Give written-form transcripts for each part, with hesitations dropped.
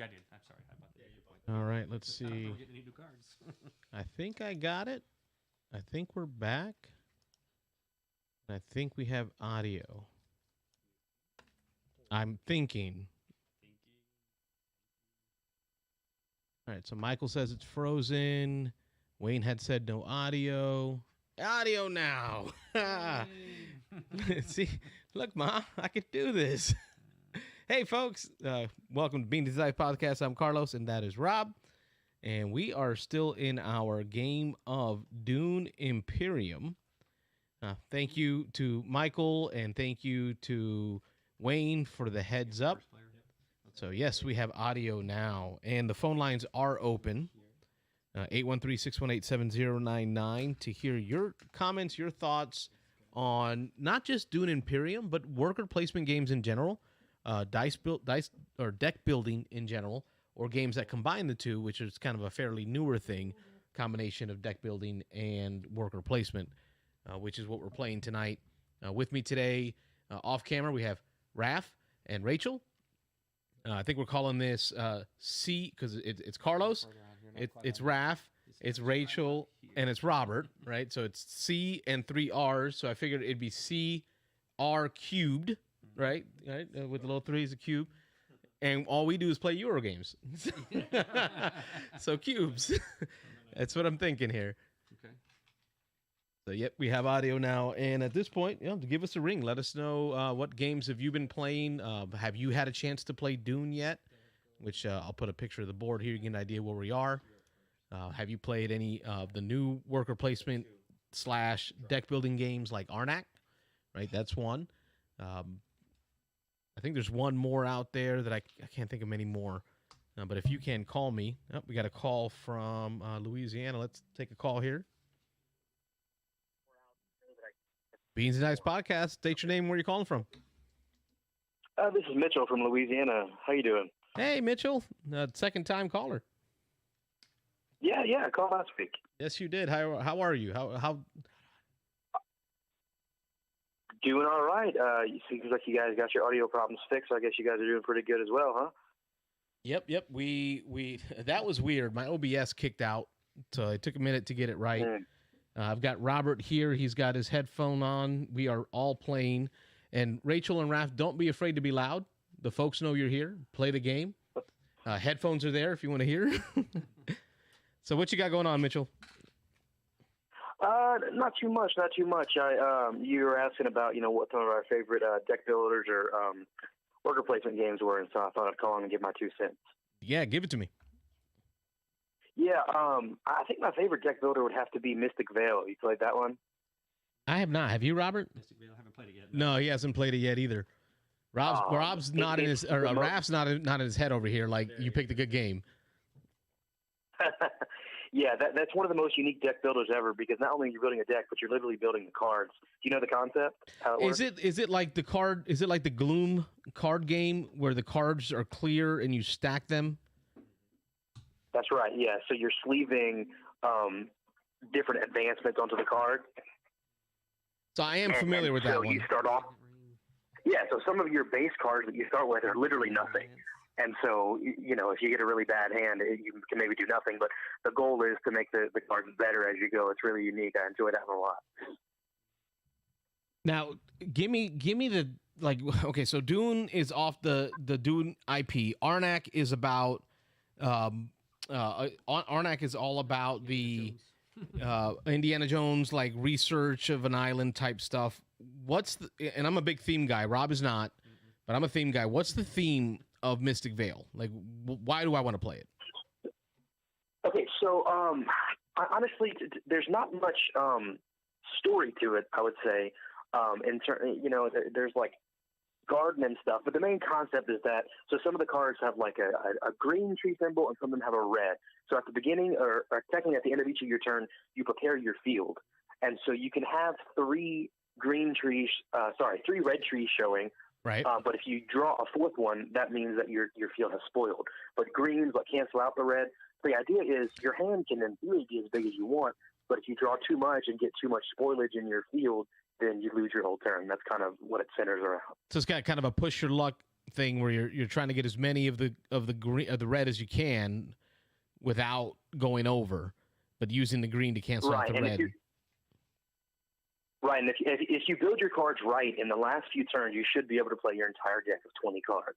I did. I'm sorry. I bought the bigger point. All right, let's I don't see. know if we're getting any new cards. I think I got it. I think we're back. I think we have audio. I'm thinking. All right, so Michael says it's frozen. Wayne had said no audio. Audio now. See, look, Ma, I could do this. Hey, folks, welcome to Bean Design Podcast. I'm Carlos, and that is Rob. And we are still in our game of Dune Imperium. Thank you to Michael, and thank you to Wayne for the heads up. So, yes, we have audio now, and the phone lines are open. 813-618-7099 to hear your comments, your thoughts on not just Dune Imperium, but worker placement games in general, dice or deck building in general, or games that combine the two, which is kind of a fairly newer thing, combination of deck building and worker placement, which is what we're playing tonight. With me today, off camera, we have Raph and Rachel. I think we're calling this C because it's Carlos, it's Raph, it's Rachel, and it's Robert, right? So it's C and 3 R's. So I figured it'd be CR cubed, right? With the little 3 is a cube. And all we do is play Euro games. So cubes. That's what I'm thinking here. Okay. So, yep, we have audio now. And at this point, give us a ring. Let us know what games have you been playing. Have you had a chance to play Dune yet? Which I'll put a picture of the board here. You get an idea where we are. Have you played any of the new worker placement / deck building games like Arnak? Right, that's one. I think there's one more out there that I can't think of many more. But if you can call me. Oh, we got a call from Louisiana. Let's take a call here. Beans and Dice Podcast. State your name and where you're calling from. This is Mitchell from Louisiana. How you doing? Hey, Mitchell. Second time caller. Yeah, I called last week. Yes, you did. How are you? How? Doing all right. Seems like you guys got your audio problems fixed. I guess you guys are doing pretty good as well, huh? Yep. We that was weird. My OBS kicked out, so it took a minute to get it right. I've got Robert here. He's got his headphone on. We are all playing. And Rachel and Raph, don't be afraid to be loud. The folks know you're here. Play the game. Headphones are there if you want to hear. So what you got going on, Mitchell? Not too much. You were asking about, what some of our favorite deck builders or worker placement games were, and so I thought I'd call in and give my 2 cents. Yeah, give it to me. Yeah, I think my favorite deck builder would have to be Mystic Vail. You played that one? I have not. Have you, Robert? Mystic Vail, I haven't played it yet. No, he hasn't played it yet either. Rob's not in his, or Raph's not in his head over here. Like you picked a good game. Yeah, that's one of the most unique deck builders ever because not only are you building a deck, but you're literally building the cards. Do you know the concept? How it works? Is it like the card? Is it like the Gloom card game where the cards are clear and you stack them? That's right. Yeah. So you're sleeving different advancements onto the card. So I am familiar with that so one. You start off. Yeah. So some of your base cards that you start with are literally nothing. And so, if you get a really bad hand, you can maybe do nothing. But the goal is to make the cards better as you go. It's really unique. I enjoy that one a lot. Now, give me the okay. So Dune is off the Dune IP. Arnak is about Arnak is all about the Indiana Jones like research of an island type stuff. And I'm a big theme guy. Rob is not, but I'm a theme guy. What's the theme of Mystic Vail? Like, why do I want to play it? Okay, so honestly, there's not much story to it. I would say, there's like garden and stuff, but the main concept is that some of the cards have like a green tree symbol, and some of them have a red. So at the beginning, or technically at the end of each of your turn, you prepare your field, and so you can have 3 red trees showing. Right. But if you draw a 4th one, that means that your field has spoiled. But greens cancel out the red. The idea is your hand can in theory be as big as you want, but if you draw too much and get too much spoilage in your field, then you lose your whole turn. That's kind of what it centers around. So it's got kind of a push your luck thing where you're trying to get as many of the green of the red as you can without going over, but using the green to cancel out the red. Right, and if you build your cards right in the last few turns, you should be able to play your entire deck of 20 cards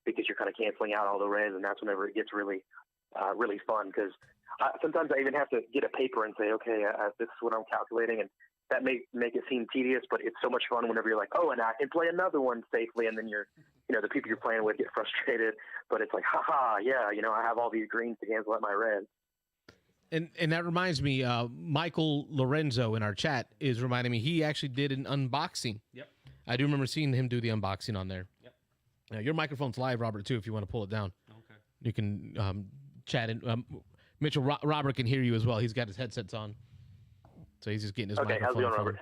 because you're kind of canceling out all the reds, and that's whenever it gets really fun. Because sometimes I even have to get a paper and say, okay, this is what I'm calculating, and that may make it seem tedious, but it's so much fun whenever you're like, oh, and I can play another one safely, and then the people you're playing with get frustrated, but it's like, haha, yeah, I have all these greens to cancel out my reds. And that reminds me, Michael Lorenzo in our chat is reminding me he actually did an unboxing. Yep. I do remember seeing him do the unboxing on there. Yep. Your microphone's live, Robert, too, if you want to pull it down. Okay. You can chat in. Mitchell, Robert can hear you as well. He's got his headsets on. So he's just getting his microphone. Okay, how's it going, Robert?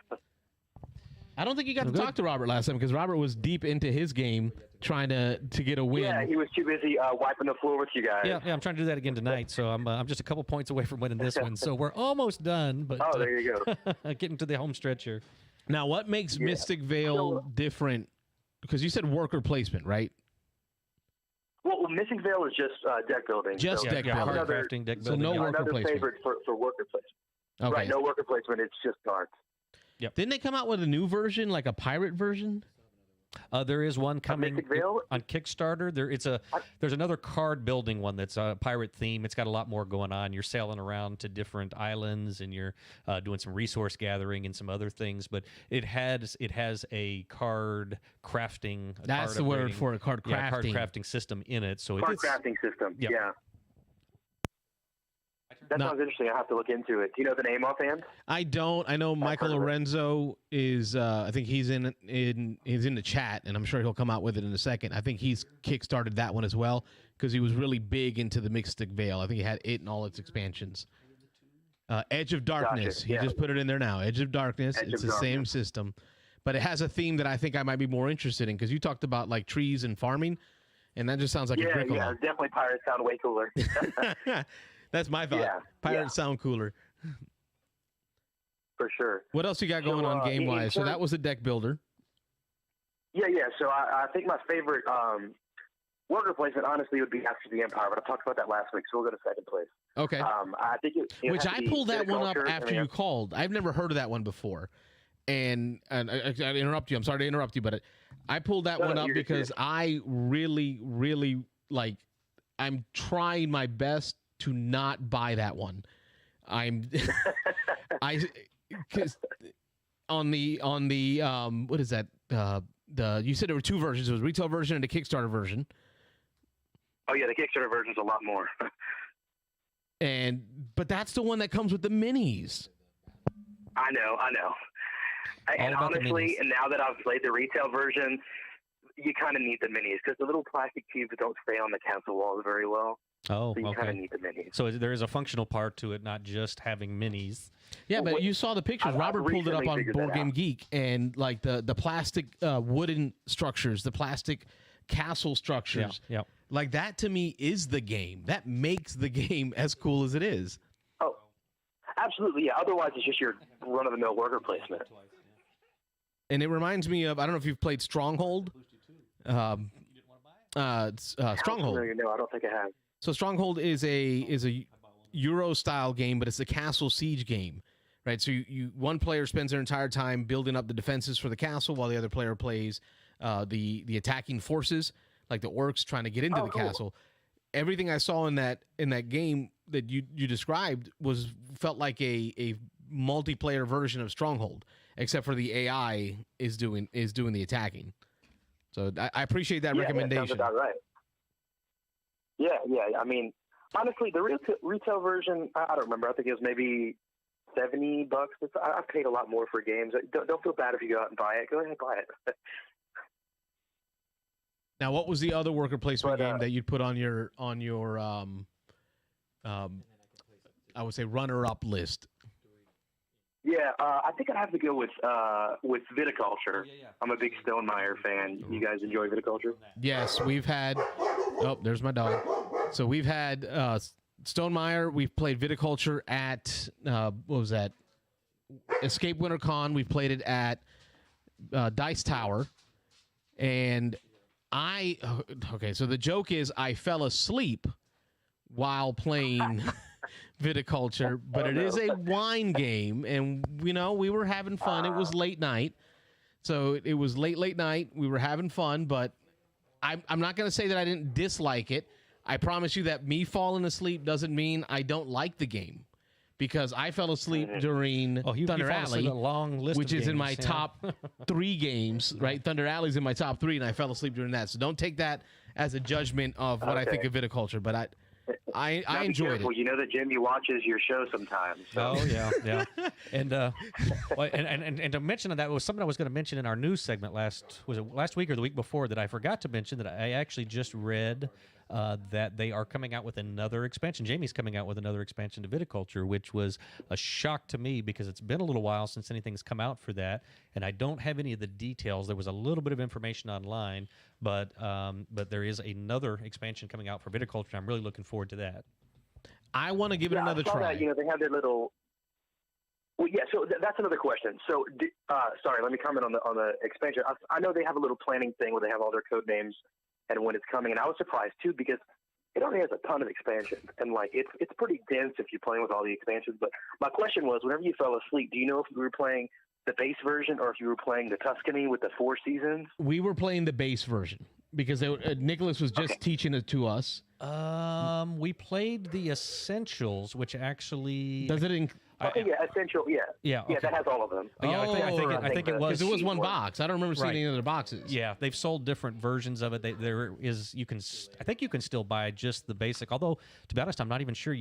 I don't think you got to talk to Robert last time because Robert was deep into his game trying to get a win. Yeah, he was too busy wiping the floor with you guys. Yeah, I'm trying to do that again tonight. So I'm just a couple points away from winning this one. So we're almost done. But there you go. Getting to the home stretch here. Now, what makes Mystic Vail different? Because you said worker placement, right? Well, Mystic Vail is just deck building. Just deck building. Card crafting, deck building. So no worker another placement. favorite for worker placement. Okay. Right, no worker placement. It's just cards. Yep. Didn't they come out with a new version, like a pirate version? There is one coming on Kickstarter. There's another card building one that's a pirate theme. It's got a lot more going on. You're sailing around to different islands and you're doing some resource gathering and some other things. But it has a card crafting. That's the word for it. Card crafting. Yeah, card crafting system in it. So card crafting system. Yep. Yeah. That sounds interesting. I have to look into it. Do you know the name offhand? I don't. I know Michael Lorenzo is. I think he's in the chat, and I'm sure he'll come out with it in a second. I think he's kickstarted that one as well because he was really big into the Mystic Vail. I think he had it in all its expansions. Edge of Darkness. Gotcha. He just put it in there now. Edge of Darkness. It's the same system, but it has a theme that I think I might be more interested in because you talked about like trees and farming, and that just sounds like a Grickle. Yeah, definitely pirates sound way cooler. That's my thought. Yeah, Pirates sound cooler. For sure. What else you got going on game-wise? So that was a deck builder. Yeah. So I think my favorite worker placement, honestly, would be after the Empire, but I talked about that last week, so we'll go to second place. Okay. I think which I pulled that one up after you called. I've never heard of that one before. And I interrupt you. I'm sorry to interrupt you, but I pulled that one up because I really, really, I'm trying my best to not buy that one. Because on the what is that? You said there were two versions. It was a retail version and a Kickstarter version. Oh yeah, the Kickstarter version is a lot more. But that's the one that comes with the minis. I know. And honestly, and now that I've played the retail version, you kind of need the minis because the little plastic cubes don't stay on the console walls very well. Oh, so you okay. kind of need the minis. So there is a functional part to it, not just having minis. Yeah, but you saw the pictures. Robert pulled it up on Board Game Geek, and like the plastic wooden structures, the plastic castle structures. Yeah. Like that to me is the game. That makes the game as cool as it is. Oh, absolutely. Yeah. Otherwise, it's just your run-of-the-mill worker placement. And it reminds me of, I don't know if you've played Stronghold. Stronghold. No, I don't think I have. So Stronghold is a Euro style game, but it's a castle siege game, right? So you one player spends their entire time building up the defenses for the castle, while the other player plays the attacking forces, like the orcs trying to get into the castle. Everything I saw in that game that you described felt like a multiplayer version of Stronghold, except for the AI is doing the attacking. So I appreciate that recommendation. That sounds about right. Yeah. I mean, honestly, the retail version, I don't remember. I think it was maybe $70. I've paid a lot more for games. Don't feel bad if you go out and buy it. Go ahead and buy it. Now, what was the other worker placement game that you'd put on your I would say runner-up list? Yeah, I think I'd have to go with Viticulture. I'm a big Stonemeyer fan. You guys enjoy Viticulture? Yes, we've had. Oh, there's my dog. So we've had Stonemeyer. We've played Viticulture at what was that? Escape Winter Con. We've played it at Dice Tower, and Okay, so the joke is I fell asleep while playing Viticulture, but it is a wine game, and we were having fun. It was late night, so it was late night. We were having fun, but I'm not going to say that I didn't dislike it. I promise you that me falling asleep doesn't mean I don't like the game, because I fell asleep during Thunder Alley, which is in my top 3 games, right? Thunder Alley's in my top 3, and I fell asleep during that. So don't take that as a judgment of what I think of Viticulture, but I enjoyed it. You know that Jimmy watches your show sometimes. So. Oh yeah. And to mention that was something I was going to mention in our news segment last week or the week before that I forgot to mention, that I actually just read that they are coming out with another expansion. Jamie's coming out with another expansion to Viticulture, which was a shock to me because it's been a little while since anything's come out for that, and I don't have any of the details. There was a little bit of information online, but there is another expansion coming out for Viticulture, and I'm really looking forward to that. I want to give it another try. That, they have their little. Well, yeah. So that's another question. So, sorry, let me comment on the expansion. I know they have a little planning thing where they have all their code names and when it's coming, and I was surprised too because it only has a ton of expansions, and it's pretty dense if you're playing with all the expansions. But my question was, whenever you fell asleep, do you know if you were playing the base version or if you were playing the Tuscany with the 4 seasons? We were playing the base version because Nicholas was just teaching it to us. We played the Essentials, which actually does it Essential, yeah, that has all of them. I think it was because it was one box. I don't remember seeing any other boxes. Yeah, they've sold different versions of it. I think you can still buy just the basic. Although to be honest, I'm not even sure.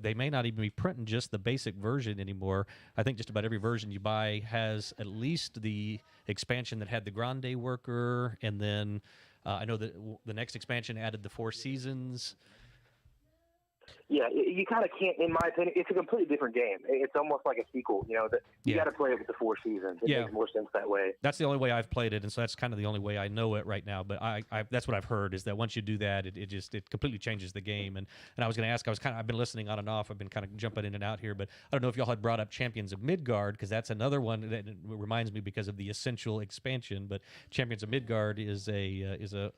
They may not even be printing just the basic version anymore. I think just about every version you buy has at least the expansion that had the Grande worker, and then I know that the next expansion added the 4 seasons. Yeah, you kind of can't, in my opinion, it's a completely different game. It's almost like a sequel, that you got to play it with the 4 seasons. It makes more sense that way. That's the only way I've played it, and so that's kind of the only way I know it right now. But I that's what I've heard, is that once you do that, it completely changes the game. And I was going to ask, I've been listening on and off. I've been kind of jumping in and out here, but I don't know if y'all had brought up Champions of Midgard, because that's another one that reminds me because of the Essential expansion. But Champions of Midgard is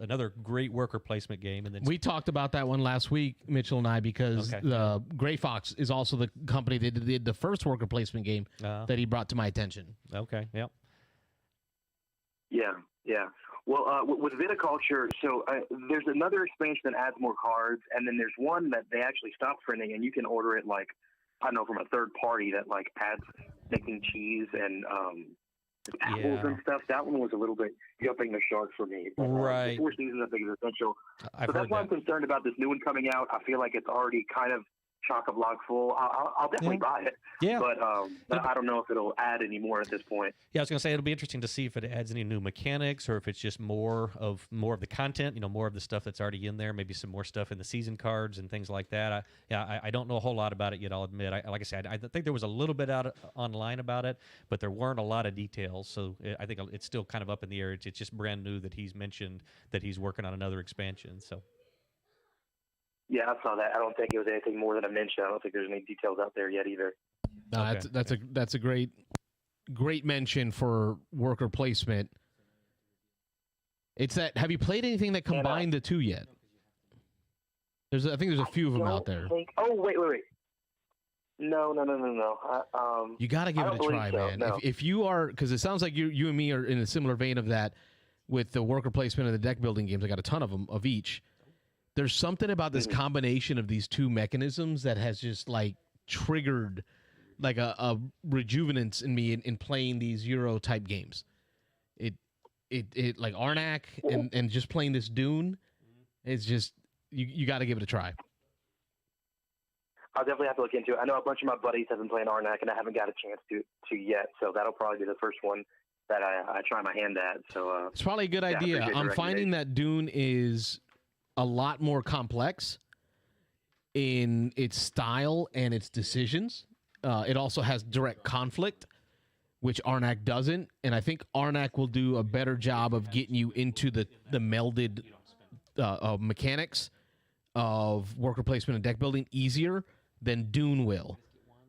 another great worker placement game. And then we talked about that one last week, Mitchell and I, because the Gray Fox is also the company that did the first worker placement game that he brought to my attention. Okay, yep. Yeah. Well, with Viticulture, so there's another expansion that adds more cards, and then there's one that they actually stopped printing, and you can order it from a third party that adds making cheese and apples and stuff. That one was a little bit jumping the shark for me. But, right. The 4 seasons, I think, is essential. So that's why I'm concerned about this new one coming out. I feel like it's already kind of chock-a-block full. I'll definitely buy it. Yeah. But I don't know if it'll add any more at this point. Yeah, I was going to say it'll be interesting to see if it adds any new mechanics or if it's just more of the content, more of the stuff that's already in there, maybe some more stuff in the season cards and things like that. I don't know a whole lot about it yet, I'll admit. Like I said, I think there was a little bit out online about it, but there weren't a lot of details. So I think it's still kind of up in the air. It's just brand new that he's mentioned that he's working on another expansion. So. Yeah, I saw that. I don't think it was anything more than a mention. I don't think there's any details out there yet either. No, okay. That's a great mention for worker placement. It's that. Have you played anything that combined the two yet? I think there's a few of them out there. Wait. No. You got to give it a try, man. No. If you are, because it sounds like you and me are in a similar vein of that with the worker placement and the deck building games. I got a ton of them of each. There's something about this combination of these two mechanisms that has just triggered a rejuvenance in me in playing these Euro type games. It like Arnak and just playing this Dune. It's just you got to give it a try. I'll definitely have to look into it. I know a bunch of my buddies have been playing Arnak, and I haven't got a chance to yet. So that'll probably be the first one that I try my hand at. So it's probably a good idea. I'm finding that Dune is a lot more complex in its style and its decisions. It also has direct conflict, which Arnak doesn't. And I think Arnak will do a better job of getting you into the melded mechanics of worker placement and deck building easier than Dune will.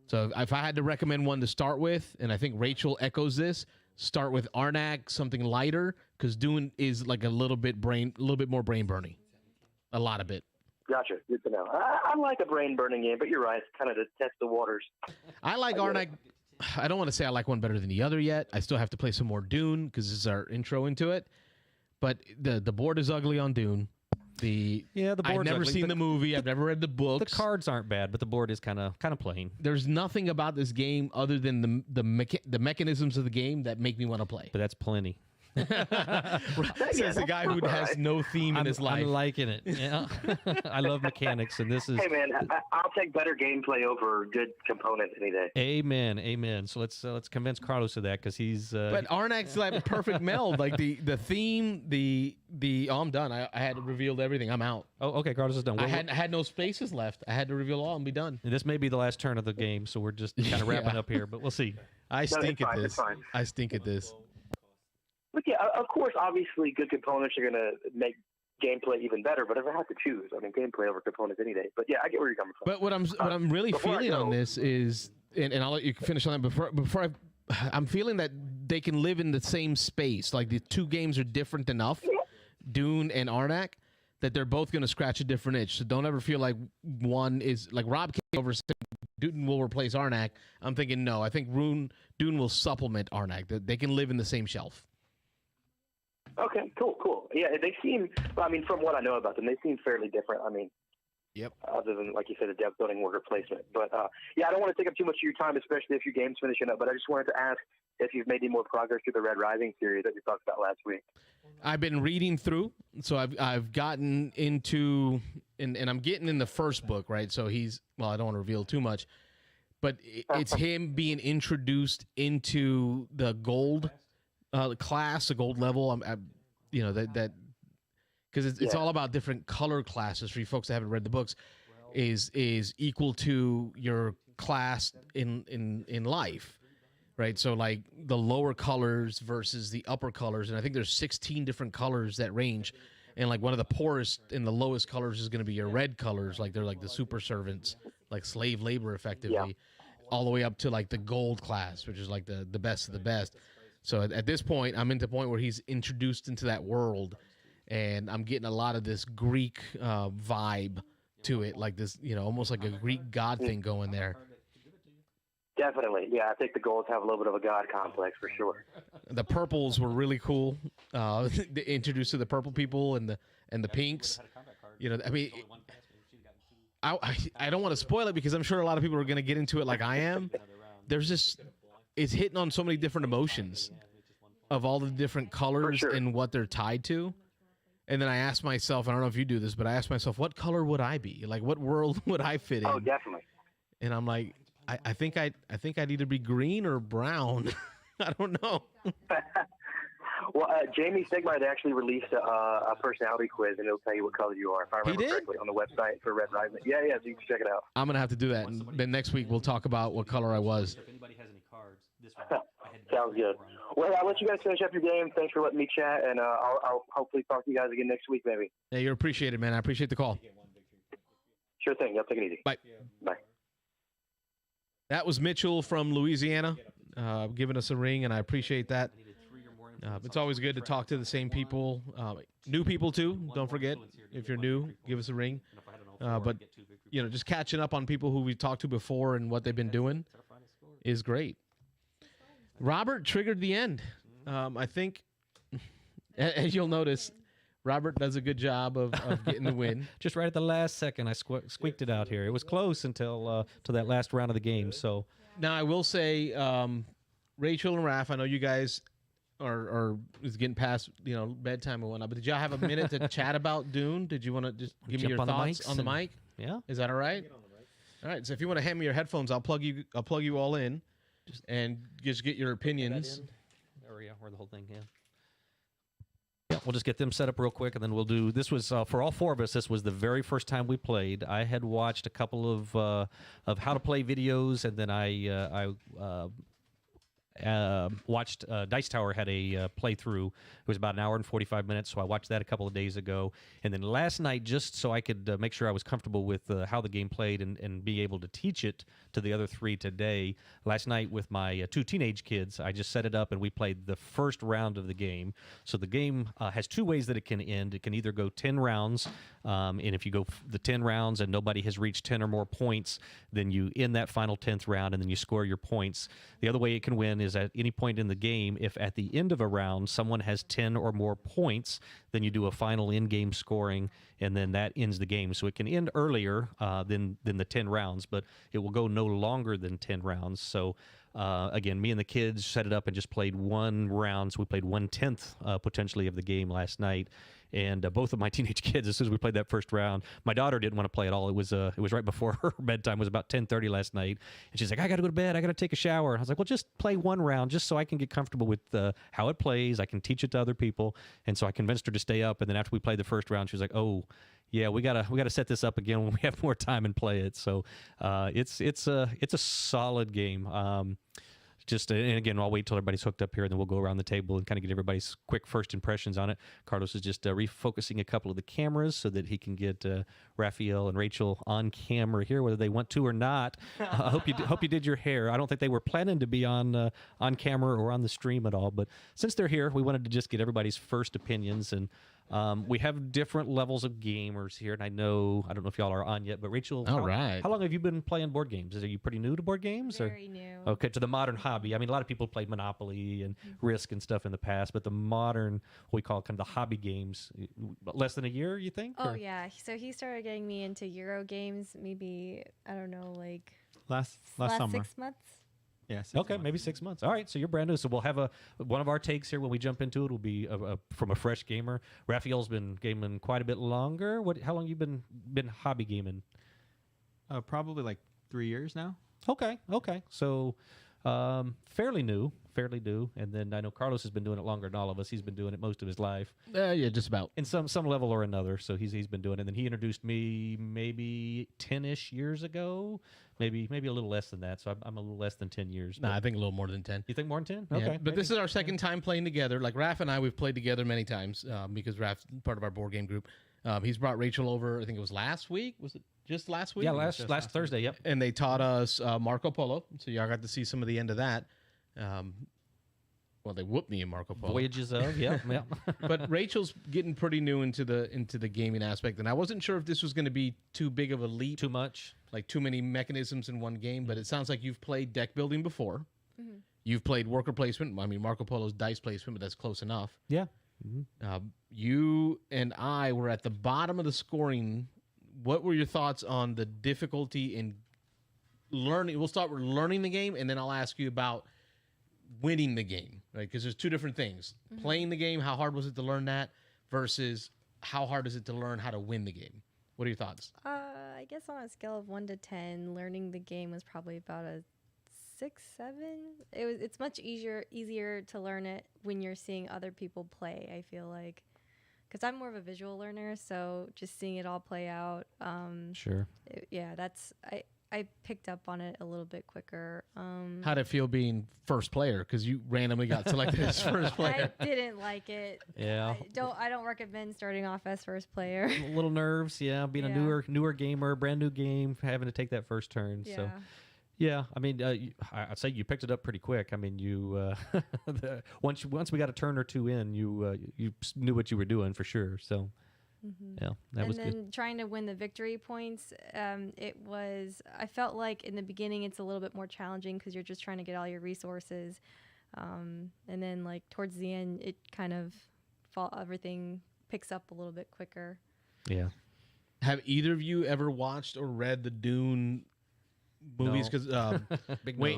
So if I had to recommend one to start with, and I think Rachel echoes this, start with Arnak, something lighter, because Dune is like a little bit more brain burning, a lot of it. Gotcha. Good to know. I like a brain burning game, but you're right. It's kind of to test the waters. I like Arnak. I don't want to say I like one better than the other yet. I still have to play some more Dune because this is our intro into it. But the board is ugly on Dune. The board's I've never ugly. seen the movie. I've never read the books. The cards aren't bad, but the board is kind of plain. There's nothing about this game other than the mechanisms of the game that make me want to play. But that's plenty. Says the guy who has no theme in his life. I'm liking it. Yeah, I love mechanics, and this is. Hey man, I'll take better gameplay over good components any day. Amen, amen. So let's convince Carlos of that because he's. But Arnak's like perfect meld, like the theme, the. Oh, I'm done. I had revealed everything. I'm out. Oh, okay. Carlos is done. I had no spaces left. I had to reveal all and be done. And this may be the last turn of the game, so we're just kind of wrapping up here, but we'll see. I stink at this. I stink at this. But yeah, of course, obviously, good components are going to make gameplay even better. But if I have to choose, I mean, gameplay over components any day. But yeah, I get where you're coming from. But what I'm really feeling on this is, and I'll let you finish on that before I'm feeling that they can live in the same space. Like the two games are different enough, Dune and Arnak, that they're both going to scratch a different itch. So don't ever feel like one is like Rob came over saying Dune will replace Arnak. I'm thinking no. I think Dune will supplement Arnak. That they can live in the same shelf. Okay, cool. Yeah, they seem, I mean, from what I know about them, they seem fairly different. I mean, yep. Other than, like you said, the deck building order placement. But, yeah, I don't want to take up too much of your time, especially if your game's finishing up. But I just wanted to ask if you've made any more progress through the Red Rising series that we talked about last week. I've been reading through, so I've gotten into, and I'm getting in the first book, right? So I don't want to reveal too much, but it's him being introduced into the gold class, the gold level. That because it's all about different color classes for you folks that haven't read the books, is equal to your class in life, right? So like the lower colors versus the upper colors, and I think there's 16 different colors that range, and like one of the poorest and the lowest colors is going to be your red colors, like they're like the super servants, like slave labor effectively, all the way up to like the gold class, which is like the best of the best. So at this point, I'm into the point where he's introduced into that world, and I'm getting a lot of this Greek vibe to it, like this, almost like a Greek god thing going there. Definitely. Yeah, I think the golds have a little bit of a god complex for sure. The purples were really cool. They introduced to the purple people and the pinks. I mean, I don't want to spoil it because I'm sure a lot of people are going to get into it like I am. There's just... It's hitting on so many different emotions of all the different colors and what they're tied to. And then I asked myself, I don't know if you do this, but I asked myself, what color would I be? Like, what world would I fit in? Oh, definitely. And I'm like, I think I'd either be green or brown. I don't know. Well, Jamie Stegmeyer actually released a personality quiz, and it'll tell you what color you are, if I remember correctly, on the website for Red Rising. Yeah, so you can check it out. I'm going to have to do that. And then next week we'll talk about what color I was. If anybody has any cards, this Sounds good. Well, I'll let you guys finish up your game. Thanks for letting me chat, and I'll hopefully talk to you guys again next week, maybe. Yeah, you're appreciated, man. I appreciate the call. Sure thing. Y'all take it easy. Bye. Bye. That was Mitchell from Louisiana giving us a ring, and I appreciate that. It's always good to talk to the same people, new people too. Don't forget, if you're new, give us a ring. But just catching up on people who we talked to before and what they've been doing is great. Robert triggered the end. I think, as you'll notice, Robert does a good job of getting the win. Just right at the last second, I squeaked it out here. It was close until to that last round of the game. So now I will say, Rachel and Raph, I know you guys are is getting past bedtime and whatnot, but did y'all have a minute to chat about Dune? Did you want to just give me your thoughts on the mic? Yeah, is that all right? All right. So if you want to hand me your headphones, I'll plug you all in, and just get your opinions. There we go. Or the whole thing. Yeah, we'll just get them set up real quick, and then we'll do. This was for all four of us. This was the very first time we played. I had watched a couple of how to play videos, and then I watched Dice Tower had a playthrough. It was about an hour and 45 minutes, so I watched that a couple of days ago. And then last night, just so I could make sure I was comfortable with how the game played and be able to teach it to the other three today, last night with my two teenage kids, I just set it up and we played the first round of the game. So the game has two ways that it can end. It can either go 10 rounds, and if you go the 10 rounds and nobody has reached 10 or more points, then you end that final 10th round and then you score your points. The other way it can win is at any point in the game, if at the end of a round someone has 10 or more points, then you do a final in-game scoring, and then that ends the game. So it can end earlier than the 10 rounds, but it will go no longer than 10 rounds. So again, me and the kids set it up and just played one round. So we played 1/10 potentially of the game last night. And both of my teenage kids, as soon as we played that first round, my daughter didn't want to play at all. It was right before her bedtime. It was about 10:30 last night, and she's like, "I got to go to bed. I got to take a shower." And I was like, "Well, just play one round, just so I can get comfortable with how it plays. I can teach it to other people." And so I convinced her to stay up. And then after we played the first round, she was like, "Oh, yeah, we gotta set this up again when we have more time and play it." So it's a solid game. And again, I'll wait till everybody's hooked up here, and then we'll go around the table and kind of get everybody's quick first impressions on it. Carlos is just refocusing a couple of the cameras so that he can get Raphael and Rachel on camera here, whether they want to or not. I hope you did your hair. I don't think they were planning to be on camera or on the stream at all, but since they're here, we wanted to just get everybody's first opinions. And we have different levels of gamers here, and I don't know if y'all are on yet, but Rachel, all right, how long have you been playing board games? Are you pretty new to board games? Very new. Okay, to the modern hobby. I mean, a lot of people played Monopoly and Risk and stuff in the past, but the modern, what we call kind of the hobby games, less than a year, you think? Oh, yeah. So he started getting me into Euro games maybe, I don't know, like last summer. 6 months. Yeah. Okay, maybe 6 months. All right, so you're brand new. So we'll have one of our takes here when we jump into it will be from a fresh gamer. Raphael's been gaming quite a bit longer. How long you been hobby gaming? Probably like 3 years now. Okay. So fairly new. And then I know Carlos has been doing it longer than all of us. He's been doing it most of his life. Yeah, just about. In some level or another. So he's been doing it. And then he introduced me maybe 10-ish years ago. Maybe a little less than that. So I'm a little less than 10 years. No, I think a little more than 10. You think more than 10? Yeah, Okay. but maybe. this is our second time playing together. Like Raph and I, we've played together many times because Raph's part of our board game group. He's brought Rachel over, I think it was last week. Was it just last week? Yeah, last Thursday, yep. And they taught us Marco Polo. So y'all got to see some of the end of that. Well, they whooped me in Marco Polo. Voyages of, yeah. But Rachel's getting pretty new into the gaming aspect, and I wasn't sure if this was going to be too big of a leap. Too much. Like too many mechanisms in one game, but it sounds like you've played deck building before. Mm-hmm. You've played worker placement. I mean, Marco Polo's dice placement, but that's close enough. Yeah. Mm-hmm. You and I were at the bottom of the scoring. What were your thoughts on the difficulty in learning? We'll start with learning the game, and then I'll ask you about winning the game, right? Because there's two different things. Mm-hmm. Playing the game, how hard was it to learn that, versus how hard is it to learn how to win the game? What are your thoughts? I guess on a scale of 1 to 10, learning the game was probably about a 6, 7. It's much easier to learn it when you're seeing other people play, I feel like. Because I'm more of a visual learner, so just seeing it all play out. Sure. I picked up on it a little bit quicker. How'd it feel being first player? Because you randomly got selected as first player. I didn't like it. Yeah. I don't recommend starting off as first player. A little nerves, yeah. Being a newer gamer, brand new game, having to take that first turn. Yeah. So, yeah. I mean, I'd say you picked it up pretty quick. I mean, you once we got a turn or two in, you knew what you were doing for sure. So. Mm-hmm. Yeah, that was good. And then trying to win the victory points, I felt like in the beginning it's a little bit more challenging because you're just trying to get all your resources. And then like towards the end, it kind of everything picks up a little bit quicker. Yeah. Have either of you ever watched or read the Dune movies? Because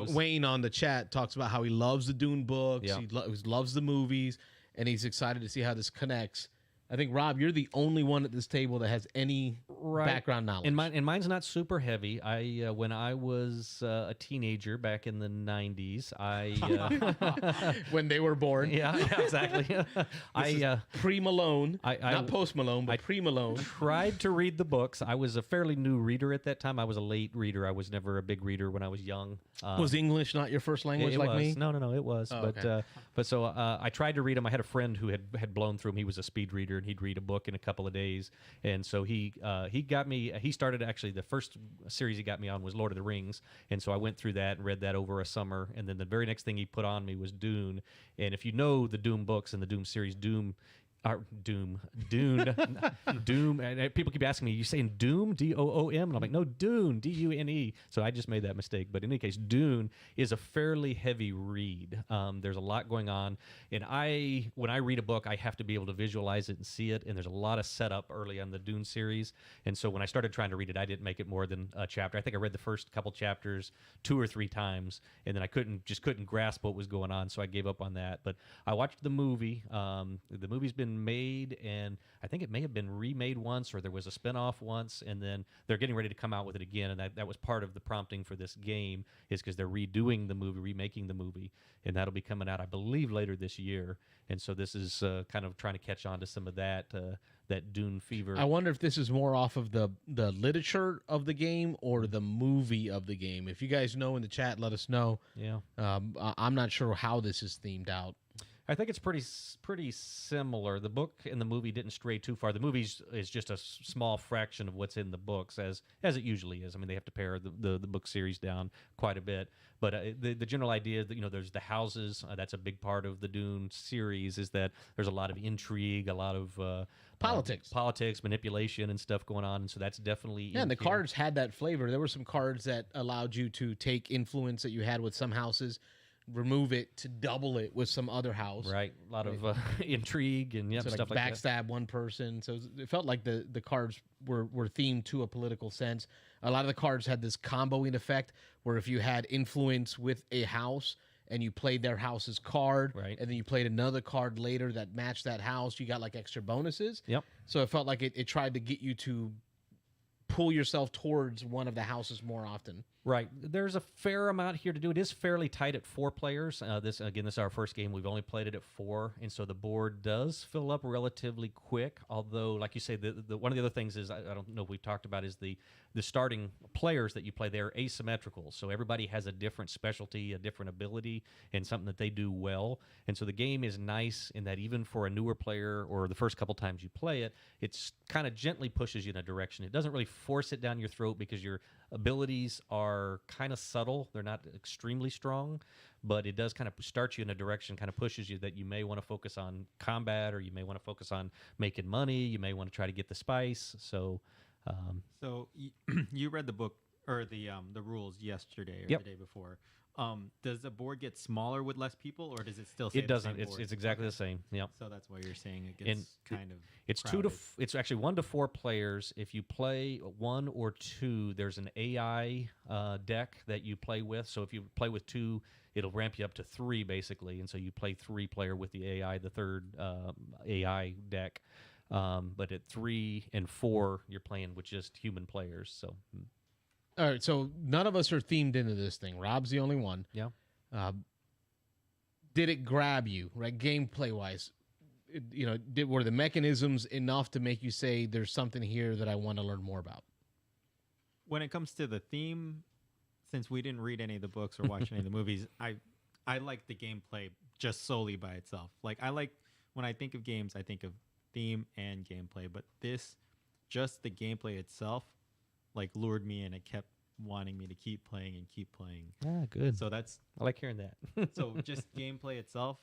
Wayne on the chat talks about how he loves the Dune books. Yeah. He loves the movies, and he's excited to see how this connects. I think, Rob, you're the only one at this table that has any background knowledge. And mine's not super heavy. I when I was a teenager back in the 90s, when they were born. Yeah, exactly. Pre-Malone, not post-Malone, but pre-Malone. Tried to read the books. I was a fairly new reader at that time. I was a late reader. I was never a big reader when I was young. Was English not your first language like me? No, it was. Oh, but so I tried to read them. I had a friend who had blown through them. He was a speed reader, and he'd read a book in a couple of days. And so he got me. He started actually the first series he got me on was Lord of the Rings, and so I went through that and read that over a summer. And then the very next thing he put on me was Dune. And if you know the Dune books and the Dune series, Dune. Dune. And people keep asking me, "You saying Doom? D-O-O-M?" And I'm like, "No, Dune, D-U-N-E." So I just made that mistake. But in any case, Dune is a fairly heavy read. There's a lot going on, and when I read a book, I have to be able to visualize it and see it. And there's a lot of setup early on the Dune series. And so when I started trying to read it, I didn't make it more than a chapter. I think I read the first couple chapters 2 or 3 times, and then I couldn't grasp what was going on. So I gave up on that. But I watched the movie. The movie's been made, and I think it may have been remade once, or there was a spinoff once, and then they're getting ready to come out with it again. And that was part of the prompting for this game, is because they're redoing the movie, remaking the movie, and that'll be coming out, I believe, later this year. And so this is kind of trying to catch on to some of that Dune fever. I wonder if this is more off of the literature of the game or the movie of the game. If you guys know in the chat, let us know. Yeah. I'm not sure how this is themed out. I think it's pretty similar. The book and the movie didn't stray too far. The movie is just a small fraction of what's in the books, as it usually is. I mean, they have to pare the book series down quite a bit. But the general idea that, there's the houses. That's a big part of the Dune series, is that there's a lot of intrigue, a lot of politics, manipulation, and stuff going on. And so that's definitely and the cards had that flavor. There were some cards that allowed you to take influence that you had with some houses, remove it to double it with some other house. Right. A lot of intrigue and stuff like that. Backstab one person. So it felt like the cards were themed to a political sense. A lot of the cards had this comboing effect where if you had influence with a house and you played their house's card, right, and then you played another card later that matched that house, you got like extra bonuses. Yep. So it felt like it tried to get you to pull yourself towards one of the houses more often. Right. There's a fair amount here to do. It is fairly tight at 4 players. This is our first game. We've only played it at 4, and so the board does fill up relatively quick. Although, like you say, the one of the other things is, I don't know if we've talked about, is the starting players that you play. They're asymmetrical, so everybody has a different specialty, a different ability, and something that they do well. And so the game is nice in that even for a newer player or the first couple times you play it, it's kind of gently pushes you in a direction. It doesn't really force it down your throat because your abilities are kind of subtle. They're not extremely strong, but it does kind of start you in a direction, kind of pushes you that you may want to focus on combat, or you may want to focus on making money. You may want to try to get the spice. So you read the book or the rules yesterday or Yep. the day before. Does the board get smaller with less people, or does it still stay it doesn't. the same board? It's exactly the same. Yep. So that's why you're saying it gets kind of It's crowded. it's actually 1 to 4 players. If you play 1 or 2, there's an AI deck that you play with. So if you play with 2, it'll ramp you up to 3 basically, and so you play 3 player with the AI, the third AI deck. But at 3 and 4, you're playing with just human players. So. All right, so none of us are themed into this thing. Rob's the only one. Yeah. Did it grab you, right, gameplay-wise? Were the mechanisms enough to make you say, there's something here that I want to learn more about? When it comes to the theme, since we didn't read any of the books or watch any of the movies, I like the gameplay just solely by itself. Like, when I think of games, I think of theme and gameplay, but just the gameplay itself, like, lured me, and it kept wanting me to keep playing and keep playing. Ah, good. So I like hearing that. so just gameplay itself,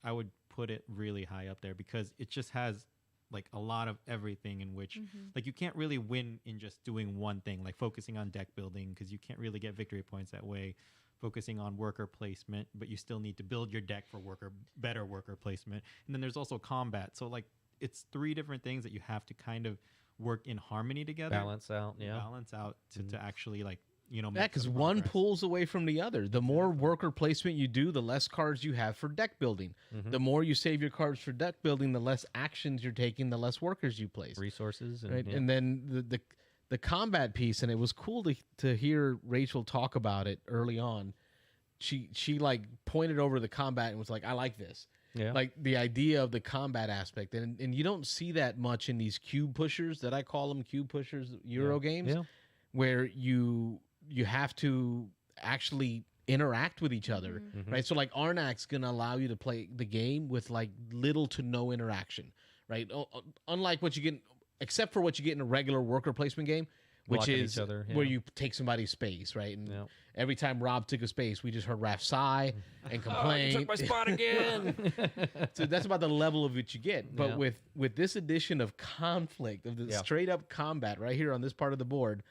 I would put it really high up there because it just has like a lot of everything in which like you can't really win in just doing one thing, like focusing on deck building, because you can't really get victory points that way. Focusing on worker placement, but you still need to build your deck for better worker placement. And then there's also combat. So like it's 3 different things that you have to kind of work in harmony together. Balance out, yeah. Balance out to actually like because one pulls away from the other. The more worker placement you do, the less cards you have for deck building. The more you save your cards for deck building, the less actions you're taking, the less workers you place. Resources. And, right? And then the combat piece, and it was cool to hear Rachel talk about it early on. She like pointed over the combat and was like, I like this. Yeah. Like the idea of the combat aspect. And you don't see that much in these cube pushers, that I call them cube pushers, Euro games, where you have to actually interact with each other, right? So like Arnak's going to allow you to play the game with like little to no interaction, right? Unlike what you get, except for what you get in a regular worker placement game, which Blocking is each other, where you take somebody's space, right? And Yeah. every time Rob took a space, we just heard Raph sigh and complain. You took my spot again. So that's about the level of what you get. But with this addition of conflict, of the straight up combat right here on this part of the board,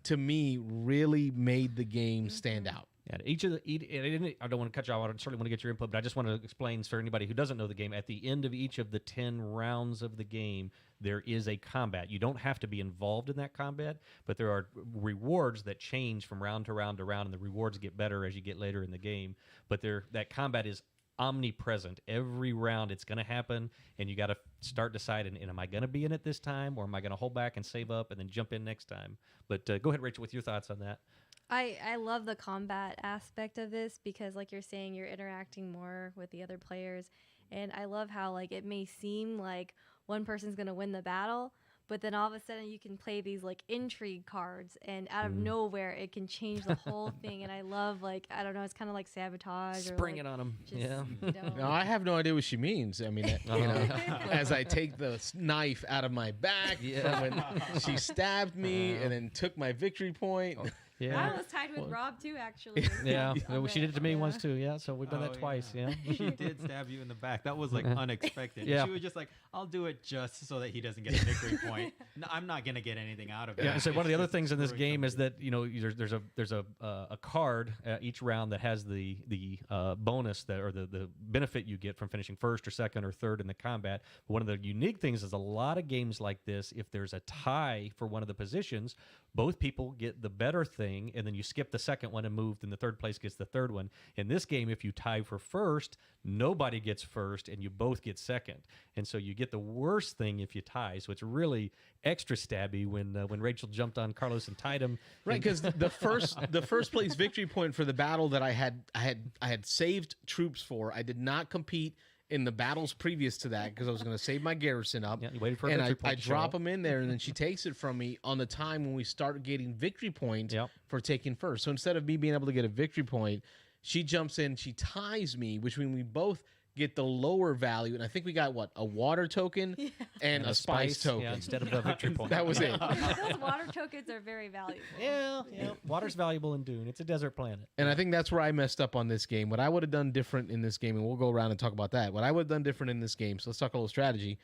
to me, really made the game stand out. Yeah, I don't want to cut you off. I certainly want to get your input, but I just want to explain for anybody who doesn't know the game. At the end of each of the 10 rounds of the game, there is a combat. You don't have to be involved in that combat, but there are rewards that change from round to round to round, and the rewards get better as you get later in the game. But that combat is omnipresent. Every round it's going to happen, and you got to start deciding, am I going to be in it this time, or am I going to hold back and save up and then jump in next time? But go ahead, Rachel, with your thoughts on that. I love the combat aspect of this because, like you're saying, you're interacting more with the other players. And I love how, like, it may seem like one person's going to win the battle, but then all of a sudden you can play these, like, intrigue cards, and out of nowhere it can change the whole thing. And I love, like, I don't know, it's kind of like sabotage. Spring or, like, it on them. just, Yeah. No, I have no idea what she means. I mean, as I take the knife out of my back when she stabbed me and then took my victory point. I was tied with Rob too, actually. Yeah, she did it to me once too. Yeah, so we've done that twice. Yeah, she did stab you in the back. That was like unexpected. She was just like, "I'll do it just so that he doesn't get a victory point. No, I'm not gonna get anything out of it." Yeah. So one of the other things in this game is that there's a card each round that has the bonus or the benefit you get from finishing first or second or third in the combat. One of the unique things is a lot of games like this, if there's a tie for one of the positions, both people get the better thing, and then you skip the second one and move, and the third place gets the third one. In this game, if you tie for first, nobody gets first, and you both get second. And so you get the worst thing if you tie. So it's really extra stabby when Rachel jumped on Carlos and tied him. Right, because the first place victory point for the battle that I had saved troops for, I did not compete in the battles previous to that because I was going to save my garrison up. Yeah, you waited for a and victory point I drop them in there, and then she takes it from me on the time when we start getting victory points for taking first. So instead of me being able to get a victory point, she jumps in, she ties me, which means we both get the lower value, and I think we got a water token and a spice token instead of a victory point. That was it. Those water tokens are very valuable. Yeah. Water's valuable in Dune. It's a desert planet. And I think that's where I messed up on this game. What I would have done different in this game, and we'll go around and talk about that. What I would have done different in this game. So let's talk a little strategy.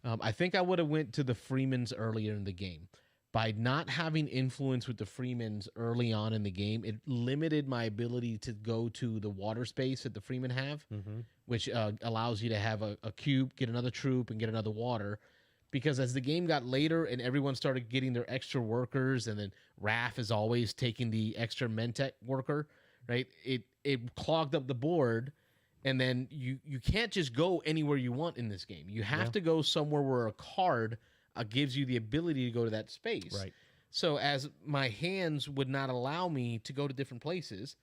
I think I would have went to the Freemans earlier in the game. By not having influence with the Freemans early on in the game, it limited my ability to go to the water space that the Freemen have, which allows you to have a cube, get another troop, and get another water. Because as the game got later and everyone started getting their extra workers, and then Raph is always taking the extra Mentech worker, right? It clogged up the board, and then you can't just go anywhere you want in this game. You have to go somewhere where a card gives you the ability to go to that space. Right. So as my hands would not allow me to go to different places,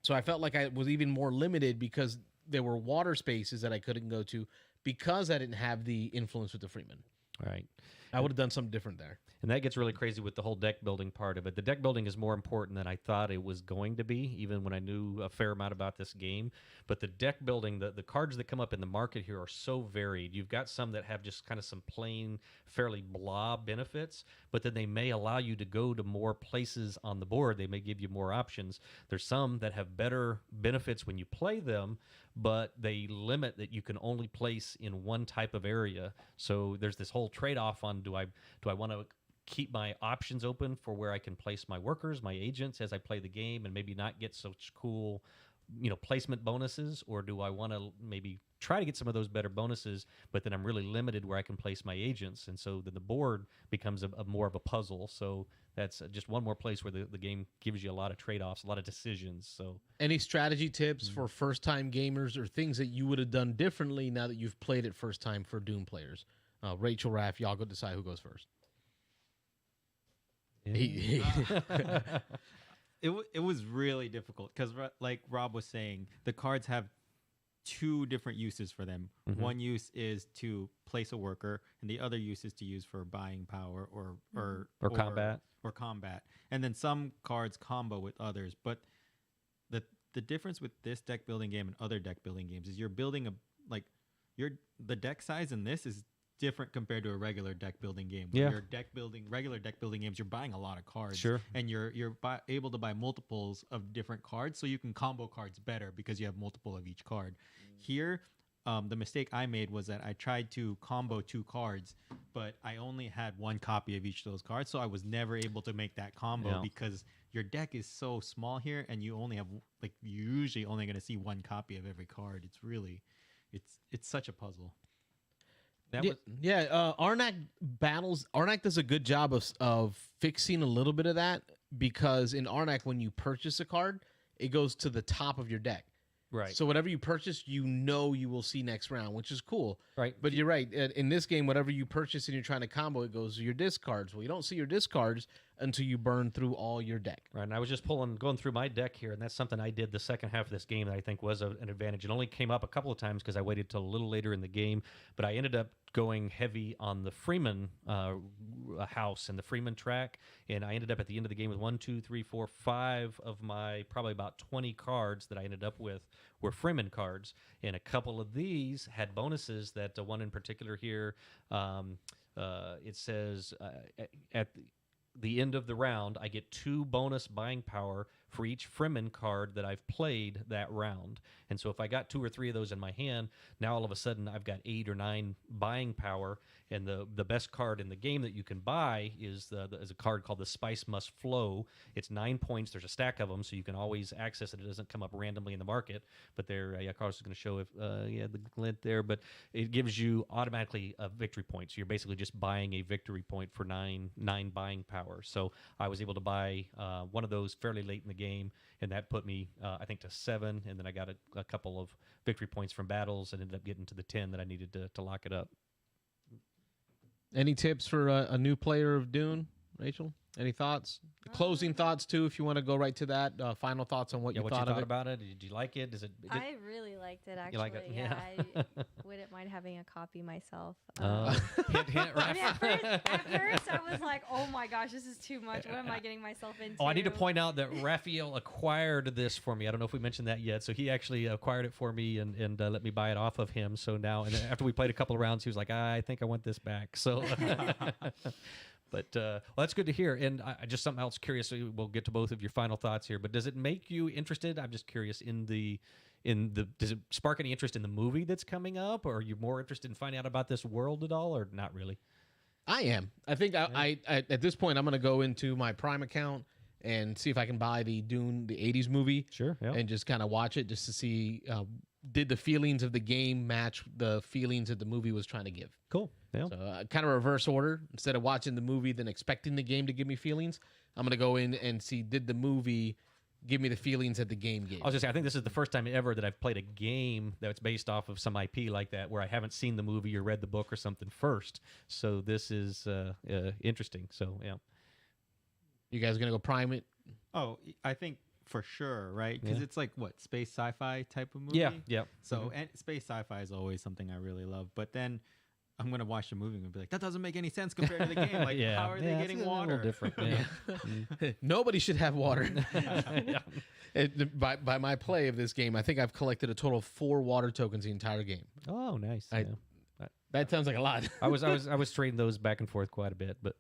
so I felt like I was even more limited because there were water spaces that I couldn't go to because I didn't have the influence with the Freeman. Right. I would have done something different there. And that gets really crazy with the whole deck building part of it. The deck building is more important than I thought it was going to be, even when I knew a fair amount about this game. But the deck building, the cards that come up in the market here are so varied. You've got some that have just kind of some plain, fairly blah benefits, but then they may allow you to go to more places on the board. They may give you more options. There's some that have better benefits when you play them, but they limit that you can only place in one type of area. So there's this whole trade-off on do I want to keep my options open for where I can place my workers, my agents as I play the game, and maybe not get such cool placement bonuses, or do I want to maybe try to get some of those better bonuses, but then I'm really limited where I can place my agents, and so then the board becomes a more of a puzzle. So that's just one more place where the game gives you a lot of trade-offs, a lot of decisions. So any strategy tips for first-time gamers or things that you would have done differently now that you've played it first time for Dune players? Rachel, Raph, y'all go decide who goes first. It was really difficult because, like Rob was saying, the cards have two different uses for them. Mm-hmm. One use is to place a worker, and the other use is to use for buying power or combat. And then some cards combo with others. But the difference with this deck building game and other deck building games is you're building the deck size in this is different compared to a regular deck building game. Where regular deck building games, you're buying a lot of cards. Sure. And you're able to buy multiples of different cards, so you can combo cards better because you have multiple of each card. Here, the mistake I made was that I tried to combo two cards, but I only had one copy of each of those cards, so I was never able to make that combo because your deck is so small here, and you only have you're usually only going to see one copy of every card. It's really, it's such a puzzle. Arnak battles. Arnak does a good job of fixing a little bit of that, because in Arnak, when you purchase a card, it goes to the top of your deck. Right. So whatever you purchase, you will see next round, which is cool. Right. But you're right. In this game, whatever you purchase and you're trying to combo, it goes to your discards. Well, you don't see your discards until you burn through all your deck. Right. And I was just going through my deck here, and that's something I did the second half of this game that I think was an advantage. It only came up a couple of times because I waited till a little later in the game, but I ended up going heavy on the Freeman house and the Freeman track, and I ended up at the end of the game with 1, 2, 3, 4, 5 of my probably about 20 cards that I ended up with were Freeman cards, and a couple of these had bonuses. That one in particular here, it says at the end of the round, I get 2 bonus buying power for each Freeman card that I've played that round. And so if I got 2 or 3 of those in my hand, now all of a sudden I've got 8 or 9 buying power. And the best card in the game that you can buy is a card called the Spice Must Flow. It's 9 points. There's a stack of them, so you can always access it. It doesn't come up randomly in the market. But there, Carlos is going to show the glint there. But it gives you automatically a victory point. So you're basically just buying a victory point for 9 buying power. So I was able to buy one of those fairly late in the game, and that put me, I think, to 7. And then I got a couple of victory points from battles and ended up getting to the 10 that I needed to lock it up. Any tips for a new player of Dune, Rachel? Any thoughts? Closing thoughts too, if you want to go right to that. Final thoughts on what you thought of it. About it? Did you like it? I really liked it, actually. You like it? Yeah. I wouldn't mind having a copy myself. Hint, I mean, at first, I was like, "Oh my gosh, this is too much. What am I getting myself into?" Oh, I need to point out that Raphael acquired this for me. I don't know if we mentioned that yet. So he actually acquired it for me and let me buy it off of him. So now, and after we played a couple of rounds, he was like, "I think I want this back." So. But well, that's good to hear. And I just something else curious. So we'll get to both of your final thoughts here. But does it make you interested? I'm just curious does it spark any interest in the movie that's coming up, or are you more interested in finding out about this world at all, or not really? I am. I think I at this point I'm going to go into my Prime account and see if I can buy the Dune, the 80s movie. Sure. Yeah. And just kind of watch it just to see did the feelings of the game match the feelings that the movie was trying to give. Cool. Yeah. So kind of reverse order. Instead of watching the movie then expecting the game to give me feelings, I'm going to go in and see did the movie give me the feelings that the game gave. I was just saying, I think this is the first time ever that I've played a game that's based off of some IP like that, where I haven't seen the movie or read the book or something first. So this is interesting. So yeah. You guys going to go Prime it? Oh, I think for sure, right? Because it's like what, space sci-fi type of movie. Yeah. So and space sci-fi is always something I really love. But then I'm gonna watch the movie and be like, that doesn't make any sense compared to the game. Like, how are they getting water? A little different. Yeah. Nobody should have water. By my play of this game, I think I've collected a total of 4 water tokens the entire game. Oh, nice. That sounds like a lot. I was trading those back and forth quite a bit. But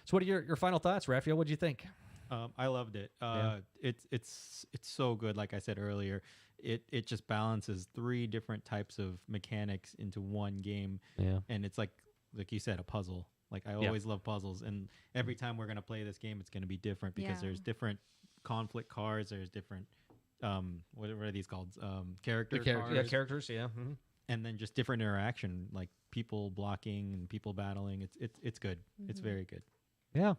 so, what are your final thoughts, Raphael? What do you think? I loved it. It's so good. Like I said earlier, it just balances 3 different types of mechanics into one game. Yeah. And it's like you said, a puzzle. Like I always love puzzles, and every time we're gonna play this game, it's gonna be different because there's different conflict cards, there's different what are these called? Character characters. Yeah, cards, characters. Yeah. Mhm. and then just different interaction, like people blocking and people battling. It's good. It's very good. Yeah.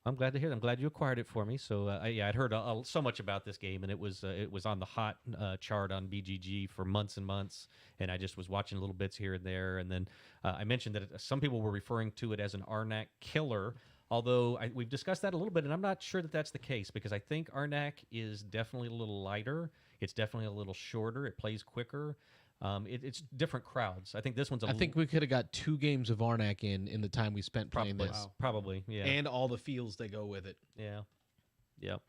I'm glad to hear that. I'm glad you acquired it for me. So I'd heard so much about this game, and it was on the hot chart on BGG for months and months, and I just was watching little bits here and there. And then I mentioned that some people were referring to it as an Arnak killer, although we've discussed that a little bit, and I'm not sure that that's the case because I think Arnak is definitely a little lighter. It's definitely a little shorter. It plays quicker. It's different crowds. I think this one's I think we could have got 2 games of Arnak in the time we spent playing probably, this. probably, yeah. And all the feels that go with it. Yeah. Yep.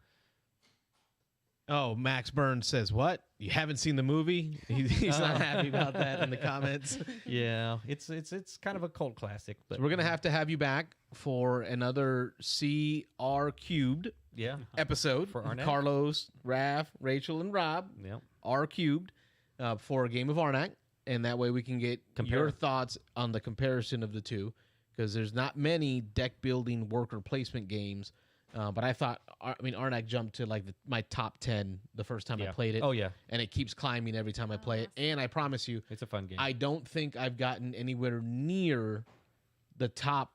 Oh, Max Burns says, what? You haven't seen the movie? He's not happy about that in the comments. Yeah, it's kind of a cult classic, but So we're going to have you back for another CR Cubed yeah, episode. For Arnak? Carlos, Raph, Rachel, and Rob. yeah. R Cubed for a game of Arnak. And that way we can get Compare. your thoughts on the comparison of the two. Because there's not many deck building worker placement games. But I thought, Arnak jumped to like my top 10 the first time I Yeah. played it. Oh yeah, And it keeps climbing every time I play it. And I promise you, it's a fun game. I don't think I've gotten anywhere near the top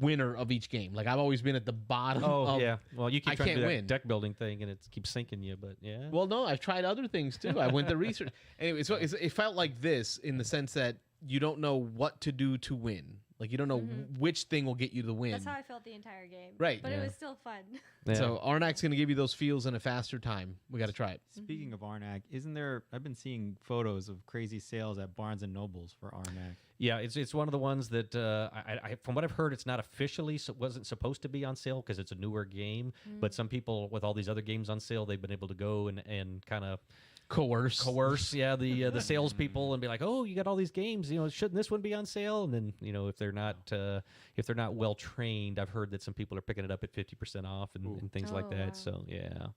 winner of each game. Like I've always been at the bottom. Oh of, yeah. Well, you keep I trying to can't do that win. deck building thing, and it keeps sinking you. But yeah. Well, no, I've tried other things too. I went to research. Anyway, so it felt like this in the sense that you don't know what to do to win. Like you don't know which thing will get you the win. That's how I felt the entire game. Right. But Yeah. it was still fun. Yeah. So Arnak's going to give you those feels in a faster time. We got to try it. Speaking of Arnak, isn't there? I've been seeing photos of crazy sales at Barnes and Nobles for Arnak. Yeah, it's one of the ones that I from what I've heard, it's not officially wasn't supposed to be on sale because it's a newer game. But some people with all these other games on sale, they've been able to go and kind of coerce the salespeople and be like, oh, you got all these games, shouldn't this one be on sale? And then if they're not well trained, I've heard that some people are picking it up at 50% off and things like that. Wow. So yeah.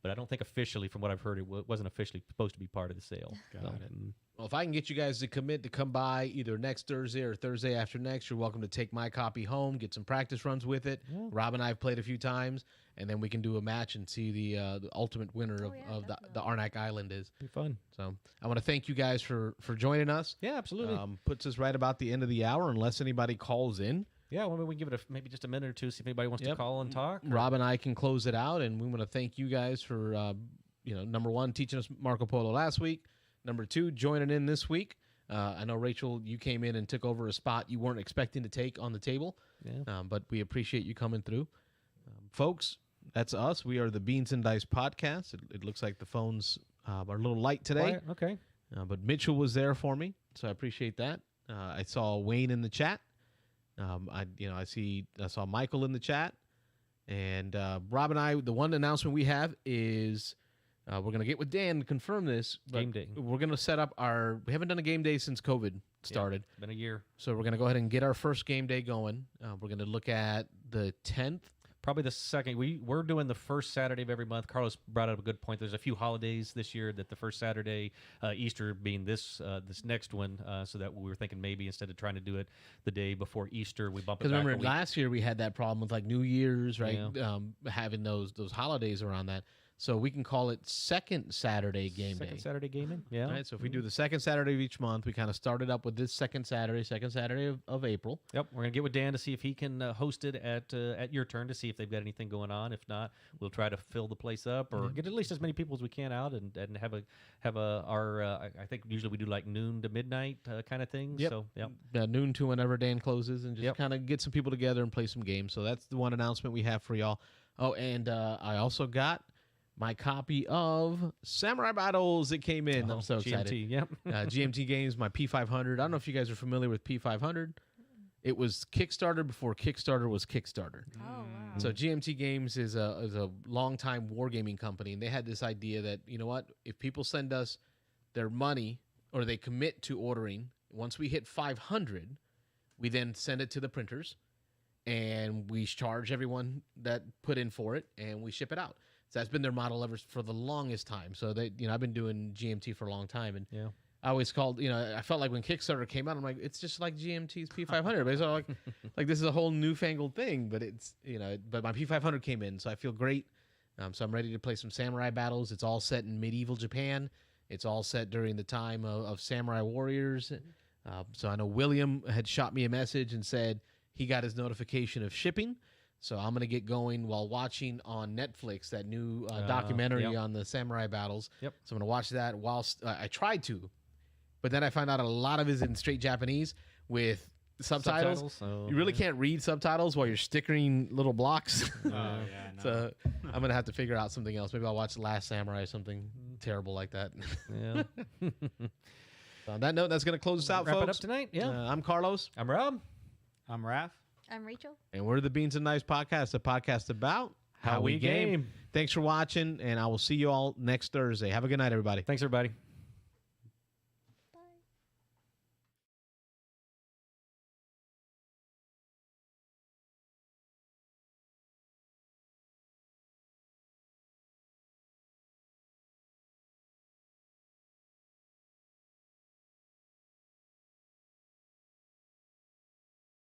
But I don't think officially, from what I've heard, it wasn't officially supposed to be part of the sale. Got it. Well, if I can get you guys to commit to come by either next Thursday or Thursday after next, you're welcome to take my copy home, get some practice runs with it. Yeah. Rob and I have played a few times, and then we can do a match and see the ultimate winner of the Arnak Island is. Be fun. So I want to thank you guys for joining us. Yeah, absolutely. Puts us right about the end of the hour, unless anybody calls in. Yeah, well, we can give it maybe just a minute or two, see if anybody wants to call and talk. Rob and I can close it out, and we want to thank you guys for, number one, teaching us Marco Polo last week. Number two, joining in this week. I know, Rachel, you came in and took over a spot you weren't expecting to take on the table, but we appreciate you coming through. Folks, that's us. We are the Beans and Dice Podcast. It looks like the phones are a little light today. Quiet? Okay. But Mitchell was there for me, so I appreciate that. I saw Wayne in the chat. I saw Michael in the chat, and Rob and I. The one announcement we have is we're gonna get with Dan to confirm this. Game day. We're gonna set up we haven't done a game day since COVID started, Been a year. so we're gonna go ahead and get our first game day going. We're gonna look at the 10th. Probably the second. We're doing the first Saturday of every month. Carlos brought up a good point. There's a few holidays this year that the first Saturday, Easter being this next one, so that we were thinking maybe instead of trying to do it the day before Easter, we bump it Because back remember a week. last year we had that problem with like New Year's, right? Having those holidays around that. So we can call it second Saturday game Second day. Saturday gaming. Yeah. Right, so if we do the second Saturday of each month, we kind of started up with this second Saturday of April. Yep. We're gonna get with Dan to see if he can host it at your turn to see if they've got anything going on. If not, we'll try to fill the place up or get at least as many people as we can out and have our I think usually we do like noon to midnight kind of thing. Yep. So yep. Noon to whenever Dan closes, and just Yep. kind of get some people together and play some games. So that's the one announcement we have for y'all. Oh, and I also got my copy of Samurai Battles that came in. I'm so excited. GMT. Yep. GMT Games, my P500. I don't know if you guys are familiar with P500. It was Kickstarter before Kickstarter was Kickstarter. Oh, wow. So GMT Games is a long-time wargaming company, and they had this idea that, you know what, if people send us their money or they commit to ordering, once we hit 500, we then send it to the printers, and we charge everyone that put in for it, and we ship it out. So that's been their model ever for the longest time. So I've been doing GMT for a long time, and Yeah. I always called, I felt like when Kickstarter came out, I'm like, it's just like GMT's P500. But it's all like this is a whole newfangled thing. But it's, but my P500 came in, so I feel great So I'm ready to play some samurai battles. It's all set in medieval Japan. It's all set during the time of samurai warriors. So I know William had shot me a message and said he got his notification of shipping. So I'm going to get going while watching on Netflix that new documentary on the samurai battles. Yep. So I'm going to watch that whilst I tried to. But then I found out a lot of it is in straight Japanese with subtitles. You really can't read subtitles while you're stickering little blocks. So I'm going to have to figure out something else. Maybe I'll watch The Last Samurai or something terrible like that. Yeah. So on that note, that's going to close us out, Wrap folks. it up tonight. Yeah. I'm Carlos. I'm Rob. I'm Raph. I'm Rachel. And we're the Beans and Knives Podcast, a podcast about how we game. Thanks for watching, and I will see you all next Thursday. Have a good night, everybody. Thanks, everybody.